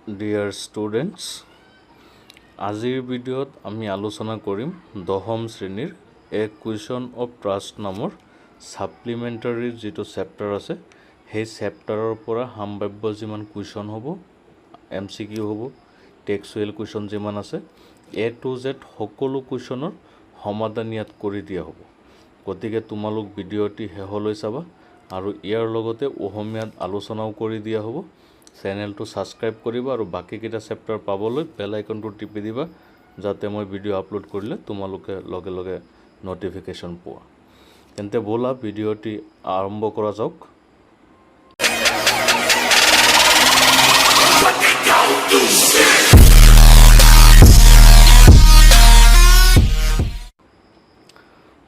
Dear students, আজিৰ ভিডিঅ'ত আমি আলোচনা কৰিম 10ম শ্ৰেণীৰ এ কুৱেশ্যন অফ ট্ৰাষ্ট নামৰ সাপ্লিমেণ্টাৰীৰ যিটো চেপ্টাৰ আছে সেই চেপ্টাৰৰ পৰা সামভাব্য যিমান কুৱেশ্যন হ'ব MCQ হ'ব টেক্সচুৱেল কুৱেশ্যন যিমান আছে A to Z সকলো কুৱেশ্যনৰ সমাধান ইয়াত কৰি দিয়া হ'ব গতিকে তোমালোক ভিডিঅ'টি শেষলৈ চাবা আৰু ইয়াৰ লগতে অসমীয়াত আলোচনাও কৰি দিয়া হ'ব চেনেলটো সাবস্ক্ৰাইব কৰিবা আৰু বাকি কিটা চেপ্টাৰ পাবলৈ বেল আইকনটো টিপি দিবা যাতে মই ভিডিঅ' আপলোড কৰিলে তোমালোকে লগে লগে নটিফিকেশন পোৱা তেন্তে বলা ভিডিঅ'টি আৰম্ভ কৰা যাওক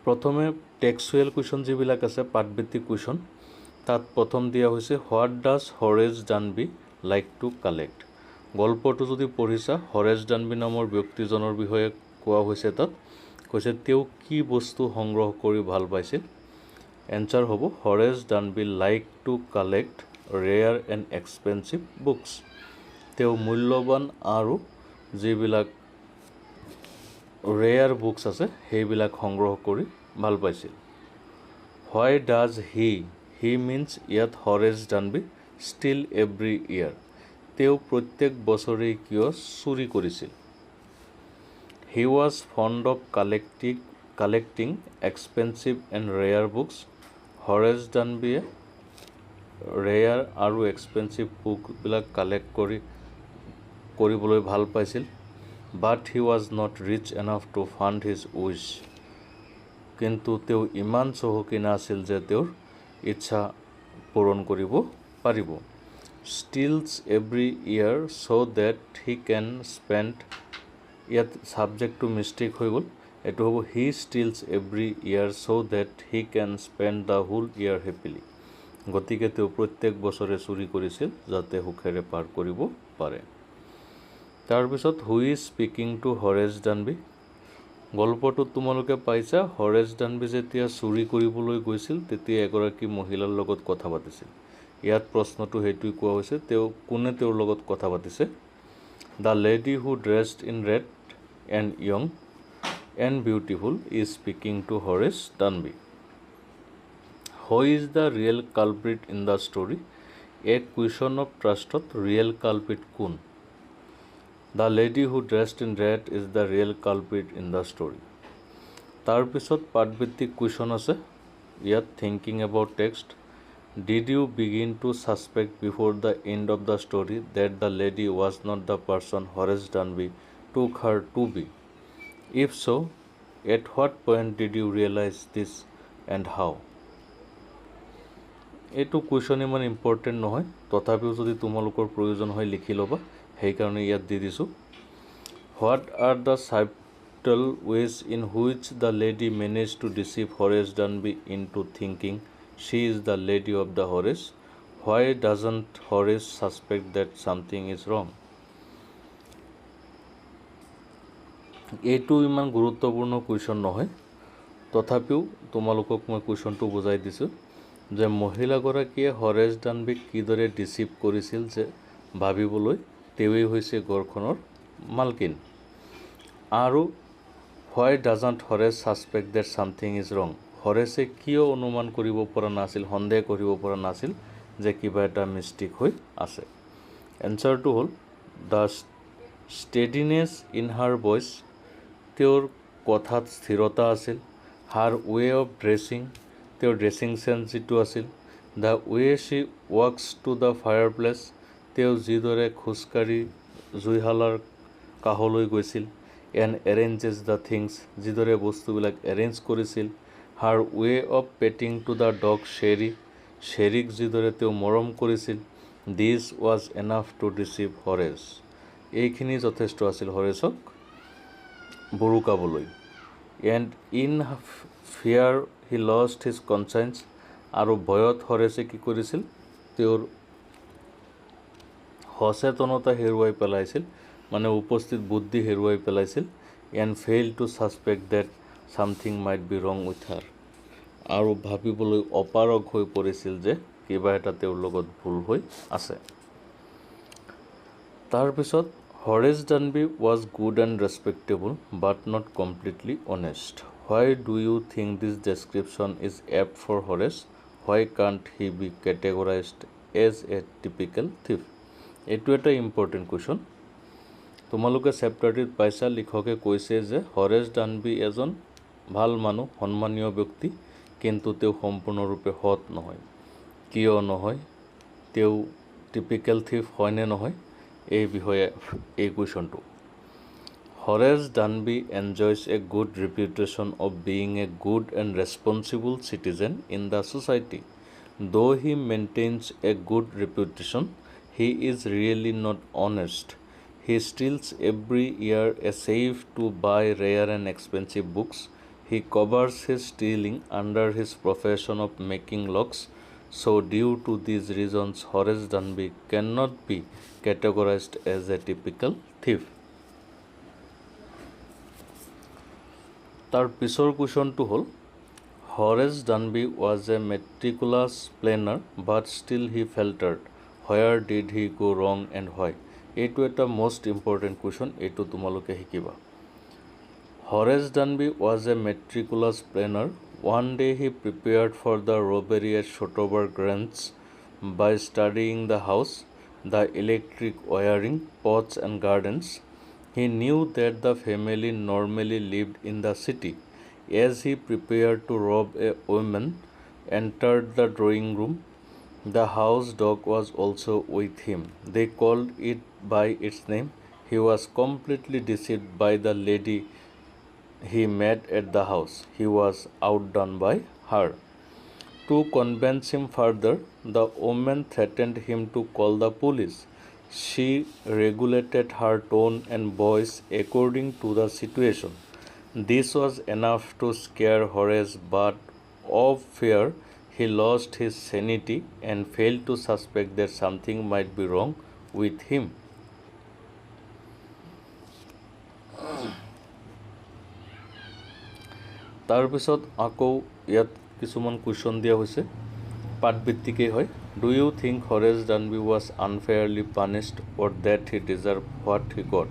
প্ৰথমে টেক্সচুৱেল কুৱেশ্যন যিবিলাক আছে পাঠভিত্তিক কুৱেশ্যন তাত প্ৰথম দিয়া হৈছে what does Horace Danby like to collect গল্পটো যদি পঢ়িছা হৰেছ ডানবি নামৰ ব্যক্তিজনৰ বিষয়ে কোৱা হৈছে তাত কৈছে তেওঁ কি বস্তু সংগ্ৰহ কৰি ভাল পাইছিল এনসাৰ হ'ব Horace Danby like to collect rare and expensive books তেওঁ মূল্যৱান আৰু যিবিলাক ৰেয়াৰ বুকছ আছে সেইবিলাক সংগ্ৰহ কৰি ভাল পাইছিল হোৱাই ডাজ হি মিন্স ইয়াত হৰেছ ডানবি ষ্টিল এভৰি ইয়াৰ তেওঁ প্ৰত্যেক বছৰেই কিয় চুৰি কৰিছিল he was fond of collecting expensive and rare books Horace ডানবিয়ে ৰেয়াৰ আৰু এক্সপেন্সিভ বুকবিলাক কালেক্ট কৰিবলৈ ভাল পাইছিল but he was not rich enough to fund his wish কিন্তু তেওঁ ইমান চহকী নাছিল যে তেওঁৰ ইচ্ছা পূৰণ কৰিব পাৰিব steals every year so' that he can spend ইয়াত ছাবজেক্টটো মিষ্টেক হৈ গ'ল এইটো হ'ব he steals every year so' that he can spend the whole year happily গতিকে তেওঁ প্ৰত্যেক বছৰে চুৰি কৰিছিল যাতে সুখেৰে পাৰ কৰিব পাৰে তাৰপিছত who is speaking to Horace ডানবি গল্পটোত তোমালোকে পাইছা হৰেছ ডানবি যেতিয়া চুৰি কৰিবলৈ গৈছিল তেতিয়া এগৰাকী মহিলাৰ লগত কথা পাতিছিল ইয়াত প্ৰশ্নটো সেইটোই কোৱা হৈছে তেওঁ কোনে তেওঁৰ লগত কথা পাতিছে the lady who dressed in red and young and beautiful is speaking to Horace Danby who is the real culprit in the story a question of ট্ৰাষ্টত ৰিয়েল কালপ্ৰিট কোন the lady who dressed in red is the real culprit in the story তাৰপিছত পাঠভিত্তিক question আছে ইয়াত thinking about text Did you begin to suspect before the end of the story that the lady was not the person Horace Danby took her to be? If so, at what point did you realize this and how? এইটো question ইমান important নহয় তথাপিও যদি তোমালোকৰ প্ৰয়োজন হয় লিখি ল'বা সেইকাৰণে ইয়াত দি দিছোঁ what are the subtle ways in which the lady manage to deceive Horace Danby into thinking She is the lady of the Horace. Why doesn't Horace suspect that something is wrong? এইটো ইমান গুৰুত্বপূৰ্ণ question নহয় তথাপিও তোমালোকক মই কুৱেশ্যনটো বুজাই দিছোঁ যে মহিলাগৰাকীয়ে হৰেছ ডানবিক কিদৰে ডিচিভ কৰিছিল যে ভাবিবলৈ তেওঁই হৈছে ঘৰখনৰ মালকিন আৰু why doesn't Horace suspect that something is wrong? হৰেছে কিয় অনুমান কৰিব পৰা নাছিল সন্দেহ কৰিব পৰা নাছিল যে কিবা এটা মিষ্টেক হৈ আছে এনসাৰটো হ'ল the steadiness in her voice তেওঁৰ কথাত স্থিৰতা আছিল হাৰ ৱে অফ ড্ৰেছিং তেওঁৰ ড্ৰেছিং চেন্স যিটো আছিল the way she walks to the fireplace তেওঁ যিদৰে খোজকাঢ়ি জুইশালাৰ কাষলৈ গৈছিল এণ্ড এৰেঞ্জেছ দ্য থিংছ যিদৰে বস্তুবিলাক এৰেঞ্জ কৰিছিল her way of petting to the dog শ্বেৰিক যিদৰে তেওঁ মৰম কৰিছিল this was enough to deceive Horace এইখিনি যথেষ্ট আছিল হৰেছক বৰুকাবলৈ and in fear he lost his conscience আৰু ভয়ত হৰেছে কি কৰিছিল তেওঁৰ সচেতনতা হেৰুৱাই পেলাইছিল মানে উপস্থিত বুদ্ধি হেৰুৱাই পেলাইছিল and fail to suspect that something might be wrong with her আৰু ভাবিবলৈ অপাৰগ হৈ পৰিছিল যে কিবা এটা তেওঁৰ লগত ভুল হৈ আছে তাৰপিছত Horace Danby was good and respectable but not completely honest why do you think this description is apt for Horace why can't he be categorized as a typical thief এইটো এটা ইম্পৰ্টেণ্ট কুৱেশ্যন তোমালোকে চেপ্টাৰটিত পাইছা লিখকে কৈছে যে হৰেছ ডানবি এজন ভাল মানুহ সন্মানীয় ব্যক্তি কিন্তু তেওঁ সম্পূৰ্ণৰূপে সৎ নহয় কিয় নহয় তেওঁ টিপিকেল থিফ হয়নে নহয় এই বিষয়ে এই কুৱেশ্যনটো Horace Danby enjoys a good reputation of being a good and responsible citizen in the society though he maintains a good reputation he is really not honest he steals every year a safe to buy rare and expensive books he covers his stealing under his profession of making locks so due to these reasons Horace Dunby cannot be categorized as a typical thief তাৰ পিছৰ কুৱেশ্যনটো হ'ল Horace Dunby was a meticulous planner but still he faltered where did he go wrong and why এইটো এটা most important question এইটো তোমালোকে শিকিবা Horace Dunby was a meticulous planner One day he prepared for the robbery at Shotover Grange by studying the house, the electric wiring, pots and gardens. He knew that the family normally lived in the city. As he prepared to rob a woman, entered the drawing room. The house dog was also with him. They called it by its name. He was completely deceived by the lady he met at the house. He was outdone by her. To convince him further, the woman threatened him to call the police. She regulated her tone and voice according to the situation. This was enough to scare Horace, but of fear, he lost his sanity and failed to suspect that something might be wrong with him. তাৰপিছত আকৌ ইয়াত কিছুমান question দিয়া হৈছে পাঠভিত্তিকেই হয় do you think Horace Danby was unfairly punished or did he deserve what he got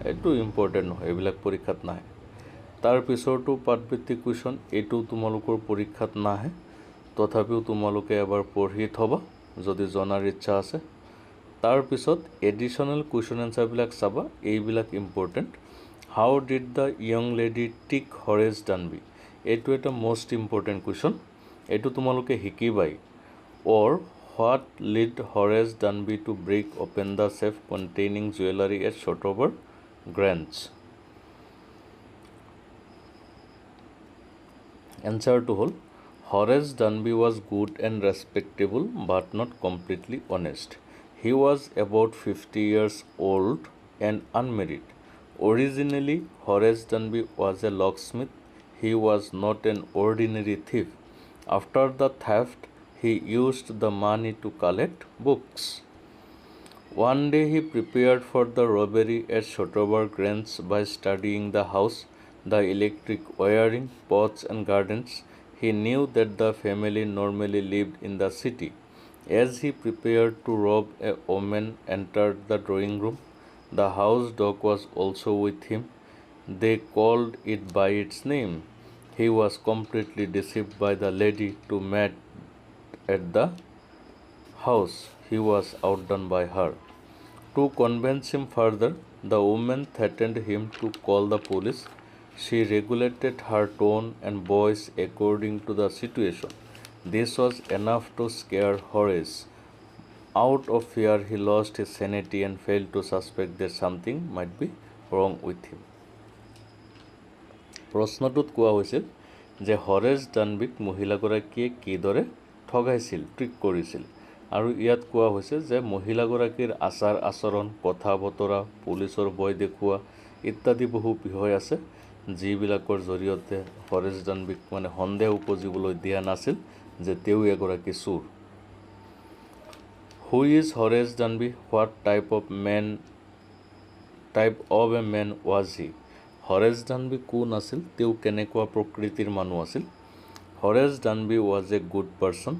এইটো important নহয় এইবিলাক পৰীক্ষাত নাহে তাৰ পিছৰটো পাঠভিত্তিক কুৱেশ্যন এইটো তোমালোকৰ পৰীক্ষাত নাহে তথাপিও তোমালোকে এবাৰ পঢ়ি থবা যদি জনাৰ ইচ্ছা আছে তাৰপিছত এডিশ্যনেল কুৱেশ্যন এনচাৰবিলাক চাবা এইবিলাক important How did the young lady trick Horace Dunby? এইটো এটা most important question. এইটো তোমালোকে শিকিবাই or what led Horace Dunby to break open the safe containing jewelry at Shotover Grange? Answer to whole Horace Dunby was good and respectable but not completely honest. He was about 50 years old and unmarried. Originally, Horace Dunby was a locksmith. He was not an ordinary thief. After the theft, he used the money to collect books. One day, he prepared for the robbery at Shotover Grange by studying the house, the electric wiring, pots and gardens. He knew that the family normally lived in the city. As he prepared to rob a woman, entered the drawing room. The house dog was also with him. They called it by its name. He was completely deceived by the lady to meet at the house. He was outdone by her. To convince him further, the woman threatened him to call the police. She regulated her tone and voice according to the situation. This was enough to scare Horace. Out of fear, he lost his sanity and failed to suspect that something might be wrong with him. প্ৰশ্নটোত কোৱা হৈছিল যে হৰেছ ডানবিক মহিলাগৰাকীয়ে কিদৰে ঠগাইছিল trick কৰিছিল আৰু ইয়াত কোৱা হৈছে যে মহিলাগৰাকীৰ আচাৰ আচৰণ কথা বতৰা পুলিচৰ ভয় দেখুওৱা ইত্যাদি বহু বিষয় আছে যিবিলাকৰ জৰিয়তে হৰেছ ডানবিক মানে সন্দেহ উপজিবলৈ দিয়া নাছিল যে তেওঁ এগৰাকী চোৰ Who is Horace Dunby? What type of a man was he? Horace Dunby কোন আছিল তেওঁ কেনেকুৱা প্ৰকৃতিৰ মানুহ আছিল Horace Dunby was a good person.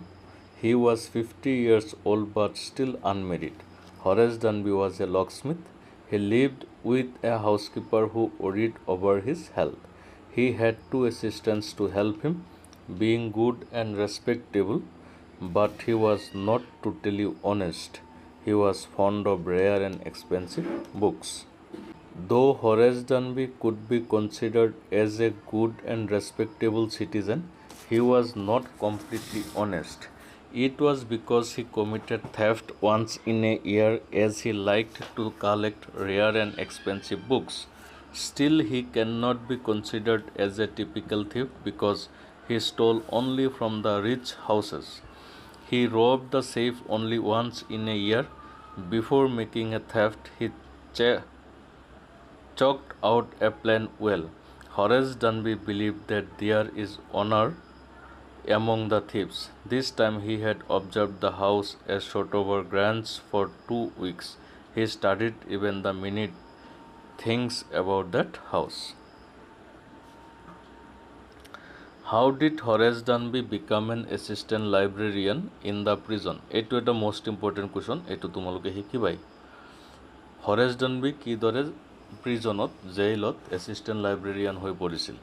He was 50 years old but still unmarried. Horace Dunby was a locksmith. He lived with a housekeeper who worried over his health. He had 2 assistants to help him, being good and respectable, but he was not totally honest. He was fond of rare and expensive books. Though Horace Dunby could be considered as a good and respectable citizen, he was not completely honest. It was because he committed theft once in a year, as he liked to collect rare and expensive books. Still, he cannot be considered as a typical thief because he stole only from the rich houses. He robbed the safe only once in a year. Before making a theft, he chalked out a plan well. Horace Dunby believed that there is honor among the thieves. This time he had observed the house at Shotover Grange for 2 weeks. He studied even the minute things about that house. How did Horace Dunby become an assistant librarian in the prison? Etu eta most important question. Etu tumaloke hikibai. Horace Dunby kidore prisonot jailot assistant librarian hoi porisil.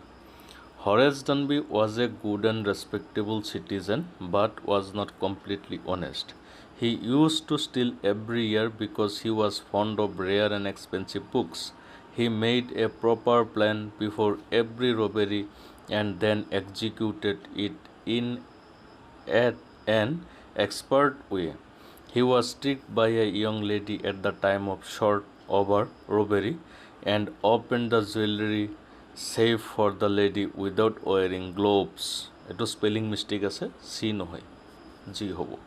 Horace Dunby was a good and respectable citizen, but was not completely honest. He used to steal every year because he was fond of rare and expensive books. He made a proper plan before every robbery and then executed it in an expert way. He was tricked by a young lady at the time of short over robbery and opened the jewelry safe for the lady without wearing gloves. Eto spelling mistake ase, C nohoy, G hobo.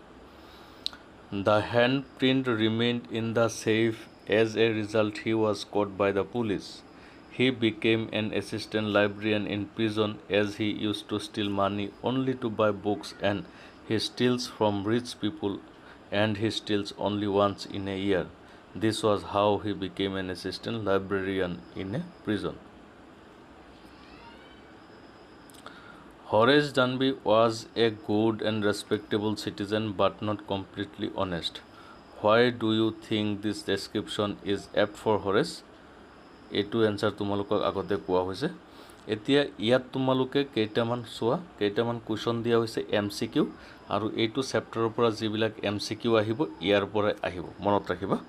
The handprint remained in the safe. As a result, he was caught by the police. He became an assistant librarian in prison, as he used to steal money only to buy books, and he steals from rich people, and he steals only once in a year. This was how he became an assistant librarian in a prison. Horace Dunby was a good and respectable citizen, but not completely honest. Why do you think this description is apt for Horace? Etu answer tumalukok agote koa hoise. Etia iyat tumaluke keitaman soa, keitaman question dia hoise MCQ, aru etu chapter pora jibilak MCQ ahibo iyar pora ahibo monot rakhiba.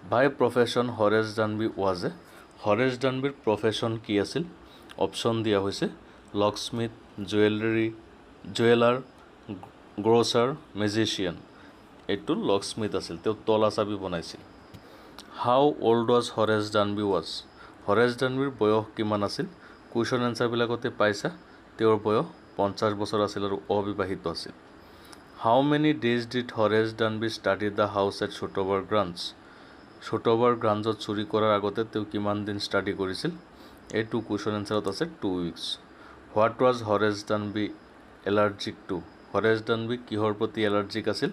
By profession, Horace Dunby was a Horace Dunbyr profession ki asil? Option dia hoise locksmith, jeweler, grocer, magician. Etu locksmith asil, teo tola sabi bonaisil. How old was Horace Dunby was? Horace Dunbyr boyoh kiman asil? Question answer bilakote paisa, teor boyoh 50 বছর আছিল আৰু অবিবাহিত আছিল. How many days did Horace Dunby study the house at Shotover Grange? Shotover Grange চুরি কৰাৰ আগতে তেও কিমান দিন স্টাডি কৰিছিল? এইটো question answer আছে 2 weeks. What was Horace Dunby allergic to? Horace Dunby কিহৰ প্ৰতি এলাৰ্জিক আছিল?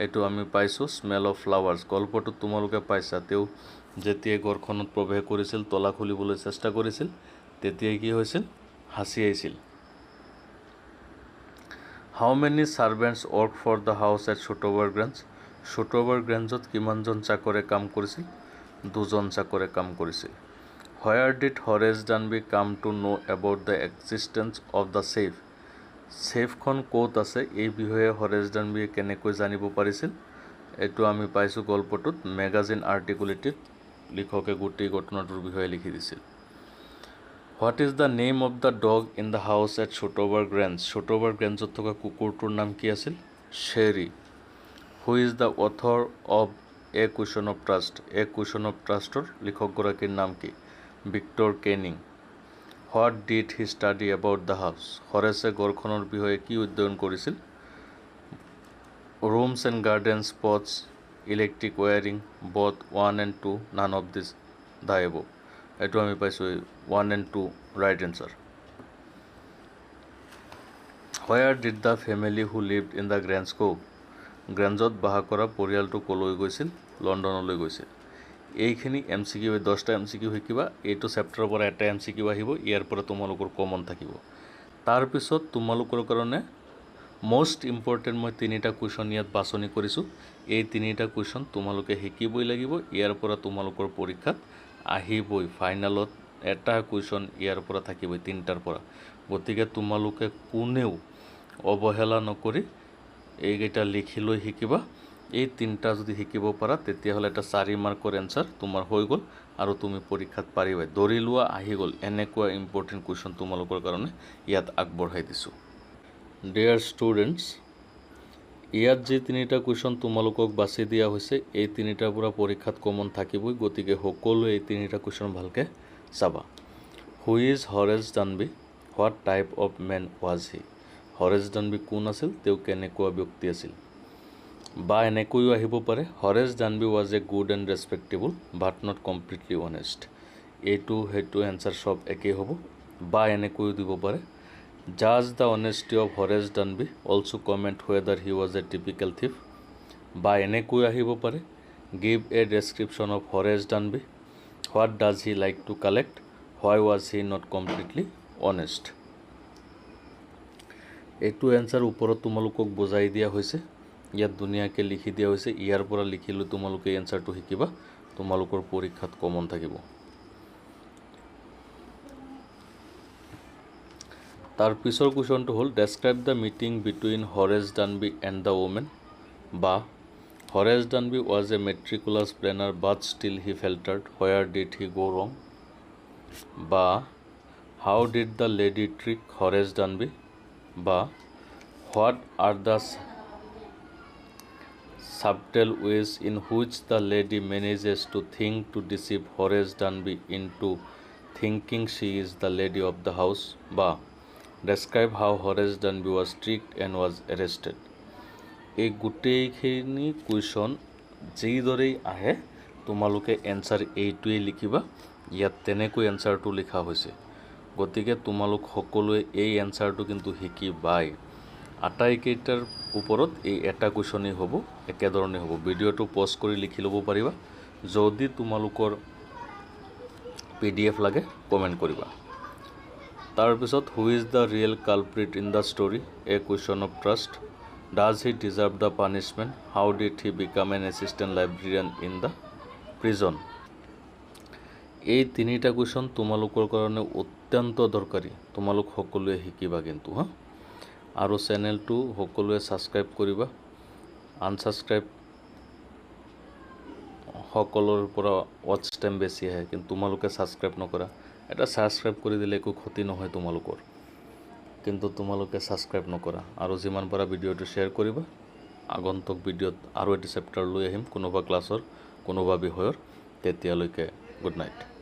এইটো আমি পাইছো স্মেল অফ ফ্লাৱাৰ্স. গল্পটো তোমালোকে পাইছা, তেও যেতিয়াই ঘৰখনত প্ৰৱেশ কৰিছিল, তলা খুলিবলৈ চেষ্টা কৰিছিল, তেতিয়াই কি হৈছিল? হাসি আহিছিল. How many servants worked for the house at Shotover Grange? Shotover Grangeত কিমানজন চাকৰে কাম কৰিছিল? 2 জন চাকৰে কাম কৰিছিল. Where did Horace Dunby come to know about the existence of the safe? Safeখন ক'ত আছে এই বিষয়ে Horace Dunby কেনেকৈ জানিব পাৰিছিল? এটো আমি পাইছো গল্পটোত ম্যাগাজিন আৰ্টিকুলটিত লিখকে গোটেই ঘটনাটোৰ বিষয়ে লিখি দিছিল. What is the name of the dog in the house at Shotover Grange? Shotover Grangeত থকা কুকুৰটোৰ নাম কি আছিল? Sherry. Who is the author of A Cushion of Trust? A Cushion of Trustৰ লিখকগৰাকীৰ নাম কি? Victor Canning. What did he study about the house? Horace ঘৰখনৰ বিষয়ে কি অধ্যয়ন কৰিছিল? Rooms and gardens, pots, electric wiring, both 1 and 2, none of this the above. এটো আমি পাইছো 1 and 2 right answer. Where did the family who lived in the Grange go? Grangeত বাস কৰা পৰিয়ালটো কলৈ গৈছিল? লণ্ডনলৈ গৈছিল. এইখিনি MCQ 10টা MCQ শিকিবা. এইটো চেপ্টাৰৰ পৰা এটা MCQ আহিব, ইয়াৰ পৰা তোমালোকৰ কমন থাকিব. তাৰ পিছত তোমালোকৰ কাৰণে মোষ্ট ইম্পৰ্টেণ্ট মই তিনিটা কুৱেশ্যন ইয়াত বাছনি কৰিছোঁ। এই তিনিটা কুৱেশ্যন তোমালোকে শিকিবই লাগিব। ইয়াৰ পৰা তোমালোকৰ পৰীক্ষাত আহিবই। ফাইনেলত এটা কুৱেশ্যন ইয়াৰ পৰা থাকিবই, তিনিটাৰ পৰা। গতিকে তোমালোকে কোনেও অৱহেলা নকৰি এইকেইটা লিখি লৈ শিকিবা। এই তিনিটা যদি শিকিব পাৰা তেতিয়াহ'লে এটা 4 মাৰ্কৰ এনচাৰ তোমাৰ হৈ গ'ল আৰু তুমি পৰীক্ষাত পাৰিবাই। ধৰি লোৱা আহি গ'ল, এনেকুৱা ইম্পৰ্টেণ্ট কুৱেশ্যন তোমালোকৰ কাৰণে ইয়াত আগবঢ়াই দিছোঁ। ডিয়াৰ ষ্টুডেণ্টছ, ইয়াত যি তিনিটা কুৱেশ্যন তোমালোকক বাছি দিয়া হৈছে, এই তিনিটাৰ পৰা পৰীক্ষাত কমন থাকিবই। গতিকে সকলোৱে এই তিনিটা কুৱেশ্যন ভালকৈ চাবা। Who is Horace Danby? What type of men was he? Horace Danby কোন আছিল? তেওঁ কেনেকুৱা ব্যক্তি আছিল? বা এনেকৈও আহিব পাৰে, Horace Danby was a good and respectable but not completely honest. এইটো সেইটো এনচাৰ চব একেই হ'ব। বা এনেকৈও দিব পাৰে, জাজ the honesty of Horace Danby, also' comment whether he was a typical thief. বা এনেকৈ আহিব পাৰে, give a description of Horace Danby, what does he like to collect, why was he not completely honest. এইটো answer ওপৰত তোমালোকক বুজাই দিয়া হৈছে, ইয়াত ধুনীয়াকৈ লিখি দিয়া হৈছে। ইয়াৰ পৰা লিখিলৈ তোমালোকে এনচাৰটো শিকিবা, তোমালোকৰ পৰীক্ষাত কমন থাকিব। তাৰ পিছৰ কুৱেশ্যনটো হ'ল, describe the meeting between Horace Danby and the women. বা Horace Danby was a meticulous planner but still he faltered, where did he go' wrong. বা how did the lady trick Horace Danby. বা what are the subtle ways in which the lady manages to think to deceive Horace Danby into thinking she is the lady of the house. Ba describe how Horace Danby was tricked and was arrested. এই গোটেইখিনি question যিদৰেই আহে তোমালোকে answer এইটোৱেই লিখিবা। ইয়াত তেনেকৈ এনচাৰটো লিখা হৈছে। গতিকে তোমালোক সকলোৱে এই এনচাৰটো কিন্তু শিকিবাই। আটাইকেইটাৰ ওপৰত এই এটা কুৱেশ্যনেই হ'ব, একেধৰণে হ'ব। ভিডিঅ'টো পজ কৰি লিখি ল'ব পাৰিবা। যদি তোমালোকৰ PDF লাগে কমেণ্ট কৰিবা। তাৰপিছত, হু is the real culprit in the story, A question of trust, does he deserve the punishment, how did he became N assistant librarian in the prison. এই তিনিটা কুৱেশ্যন তোমালোকৰ কাৰণে অত্যন্ত দৰকাৰী। তোমালোক সকলোৱে শিকিবা কিন্তু হা। আৰু চেনেলটো সকলোৱে ছাবস্ক্ৰাইব কৰিবা। আনছাবস্ক্ৰাইব সকলৰ পৰা ৱাটচ টাইম বেছি আহে, কিন্তু তোমালোকে ছাবস্ক্ৰাইব নকৰা। এটা ছাবস্ক্ৰাইব কৰি দিলে একো ক্ষতি নহয় তোমালোকৰ, কিন্তু তোমালোকে ছাবস্ক্ৰাইব নকৰা। আৰু যিমান পাৰা ভিডিঅ'টো শ্বেয়াৰ কৰিবা। আগন্তুক ভিডিঅ'ত আৰু এটা চেপ্টাৰ লৈ আহিম, কোনোবা ক্লাছৰ কোনোবা বিষয়ৰ। তেতিয়ালৈকে গুড নাইট।